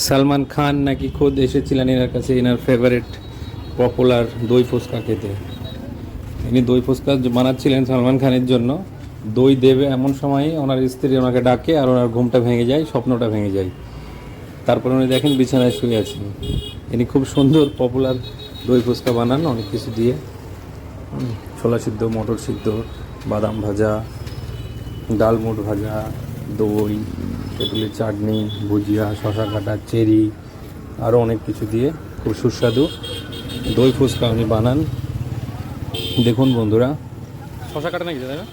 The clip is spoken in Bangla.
সালমান খান নাকি খোদ এসেছিলেন এনার কাছে, এনার ফেভারিট পপুলার দই ফুচকা খেতে। ইনি দই ফুচকা বানাচ্ছিলেন সালমান খানের জন্য। দই দেবে এমন সময়ই ওনার স্ত্রী ওনাকে ডাকে, আর ওনার ঘুমটা ভেঙে যায়, স্বপ্নটা ভেঙে যায়। তারপরে উনি দেখেন বিছানায় শুয়ে আছেন। ইনি খুব সুন্দর পপুলার দই ফুচকা বানান অনেক কিছু দিয়ে। ছোলা সিদ্ধ, মটর সিদ্ধ, বাদাম ভাজা, ডালমুট ভাজা, দই, তেঁতুলের চাটনি, ভুজিয়া, শশা কাটা, চেরি, আরও অনেক কিছু দিয়ে খুব সুস্বাদু দই ফুচকা উনি বানান। দেখুন বন্ধুরা, শশা কাটা নাকি, তাই না?